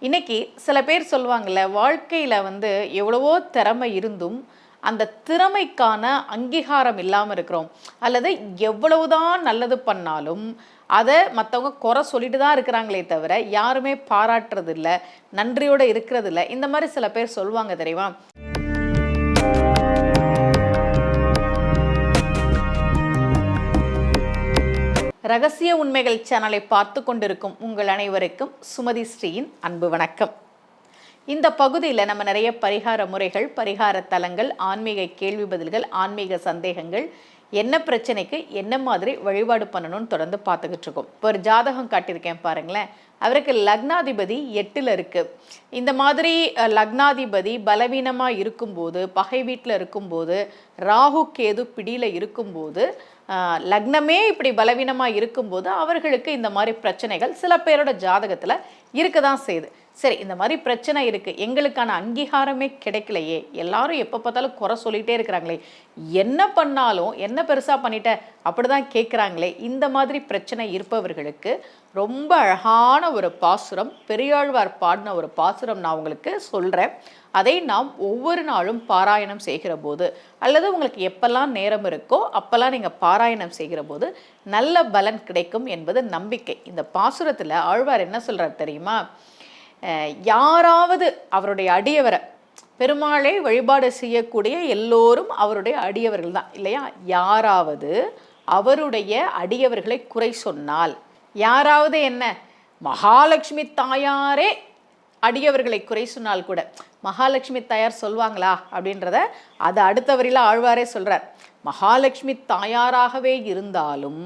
இன்னைக்கு சில பேர் சொல்லுவாங்கல்ல, வாழ்க்கையில எவ்வளவோ திறமை இருந்தும் அந்த திறமைக்கான அங்கீகாரம் இல்லாமல் இருக்கிறோம். அல்லது எவ்வளவுதான் நல்லது பண்ணாலும் அதை மற்றவங்க குறை சொல்லிட்டு தான் இருக்கிறாங்களே தவிர யாருமே பாராட்டுறதில்ல, நன்றியோடு இருக்கிறதில்ல. இந்த மாதிரி சில பேர் சொல்லுவாங்க தெரியுமா? ரகசிய உண்மைகள் சேனலை பார்த்து கொண்டிருக்கும் உங்கள் அனைவருக்கும் சுமதி ஸ்ரீயின் அன்பு வணக்கம். இந்த பகுதியில் நம்ம நிறைய பரிகார முறைகள், பரிகார தலங்கள், ஆன்மீக கேள்வி பதில்கள், ஆன்மீக சந்தேகங்கள், என்ன பிரச்சனைக்கு என்ன மாதிரி வழிபாடு பண்ணணும்னு தொடர்ந்து பார்த்துக்கிட்டு இருக்கோம். இப்போ ஒரு ஜாதகம் காட்டியிருக்கேன் பாருங்களேன். அவருக்கு லக்னாதிபதி 8ல் இருக்குது. இந்த மாதிரி லக்னாதிபதி பலவீனமாக இருக்கும்போது, பகை வீட்டில் இருக்கும்போது, ராகு கேது பிடியில் இருக்கும்போது, லக்னமே இப்படி பலவீனமாக இருக்கும்போது அவர்களுக்கு இந்த மாதிரி பிரச்சனைகள் சில பேரோட ஜாதகத்தில் இருக்க தான் செய்யுது. சரி, இந்த மாதிரி பிரச்சனை இருக்குது, எங்களுக்கான அங்கீகாரமே கிடைக்கலையே, எல்லாரும் எப்போ பார்த்தாலும் குறை சொல்லிகிட்டே இருக்கிறாங்களே, என்ன பண்ணாலும் என்ன பெருசாக பண்ணிட்ட அப்படி தான் கேட்குறாங்களே, இந்த மாதிரி பிரச்சனை இருப்பவர்களுக்கு ரொம்ப அழகான ஒரு பாசுரம், பெரியாழ்வார் பாடின ஒரு பாசுரம் நான் உங்களுக்கு சொல்கிறேன். அதை நாம் ஒவ்வொரு நாளும் பாராயணம் செய்கிற போது, அல்லது உங்களுக்கு எப்பெல்லாம் நேரம் இருக்கோ அப்போல்லாம் நீங்கள் பாராயணம் செய்கிற போது நல்ல பலன் கிடைக்கும் என்பது நம்பிக்கை. இந்த பாசுரத்தில் ஆழ்வார் என்ன சொல்கிறார் தெரியுமா? யாராவது அவருடைய அடியவரை, பெருமாளை வழிபாடு செய்யக்கூடிய எல்லோரும் அவருடைய அடியவர்கள் தான் இல்லையா? யாராவது அவருடைய அடியவர்களை குறை சொன்னால், யாராவது என்ன, மகாலட்சுமி தாயாரே அடியவர்களை குறை சொன்னால் கூட, மகாலட்சுமி தாயார் சொல்வாங்களா அப்படின்றத அது அடுத்த வரியில் ஆழ்வாரே சொல்கிறார். மகாலட்சுமி தாயாராகவே இருந்தாலும்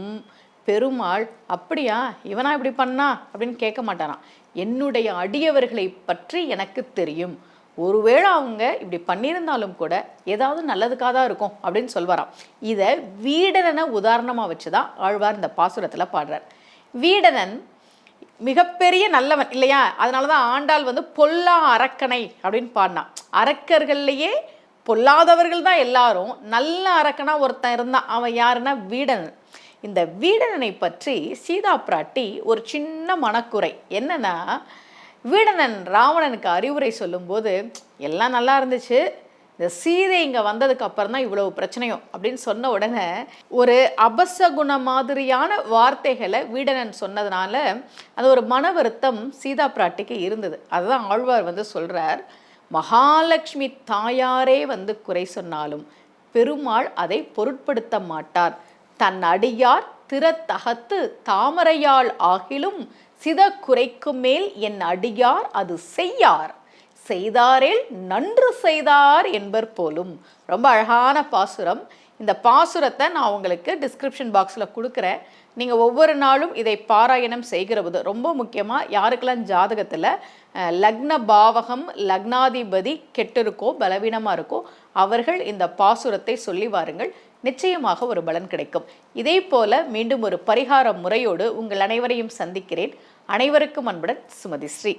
பெருமாள் அப்படியா இவனா இப்படி பண்ணா அப்படின்னு கேட்க மாட்டாராம். என்னுடைய அடியவர்களை பற்றி எனக்கு தெரியும், ஒருவேளை அவங்க இப்படி பண்ணியிருந்தாலும் கூட ஏதாவது நல்லதுக்காக தான் இருக்கும் அப்படின்னு சொல்வாராம். இதை வீடனனை உதாரணமாக வச்சு தான் ஆழ்வார் இந்த பாசுரத்தில் பாடுறார். வீடனன் மிகப்பெரிய நல்லவன் இல்லையா? அதனால தான் ஆண்டாள் பொல்லா அரக்கனை அப்படின்னு பாடினான். அரக்கர்கள்லையே பொல்லாதவர்கள் தான் எல்லாரும், நல்ல அரக்கனா ஒருத்தன் இருந்தான். அவன் யாருன்னா வீடனன். இந்த வீடனனை பற்றி சீதா பிராட்டி ஒரு சின்ன மனக்குறை என்னன்னா, வீடனன் ராவணனுக்கு அறிவுரை சொல்லும்போது எல்லாம் நல்லா இருந்துச்சு, இந்த சீதை இங்கே வந்ததுக்கு அப்புறம் தான் இவ்வளவு பிரச்சனையும் அப்படின்னு சொன்ன உடனே ஒரு அபசகுண மாதிரியான வார்த்தைகளை வீடனன் சொன்னதுனால அது ஒரு மன வருத்தம் சீதா பிராட்டிக்கு இருந்தது. அதுதான் ஆழ்வார் சொல்கிறார், மகாலட்சுமி தாயாரே குறை சொன்னாலும் பெருமாள் அதை பொருட்படுத்த மாட்டார். தன் அடியார் திறத்தகத்து தாமரையாள் ஆகிலும் சித குறைக்கும் மேல் என் அடியார் அது செய்யார், செய்தாரேல் நன்று செய்தார் என்பர் போலும். ரொம்ப அழகான பாசுரம். இந்த பாசுரத்தை நான் உங்களுக்கு டிஸ்கிரிப்ஷன் பாக்ஸில் கொடுக்குறேன். நீங்கள் ஒவ்வொரு நாளும் இதை பாராயணம் செய்கிற போது, ரொம்ப முக்கியமாக யாருக்கெல்லாம் ஜாதகத்தில் லக்ன பாவகம் லக்னாதிபதி கெட்டிருக்கோ பலவீனமாக இருக்கோ அவர்கள் இந்த பாசுரத்தை சொல்லி வாருங்கள், நிச்சயமாக ஒரு பலன் கிடைக்கும். இதே போல மீண்டும் ஒரு பரிகார முறையோடு உங்கள் அனைவரையும் சந்திக்கிறேன். அனைவருக்கும் அன்புடன் சுமதி ஸ்ரீ.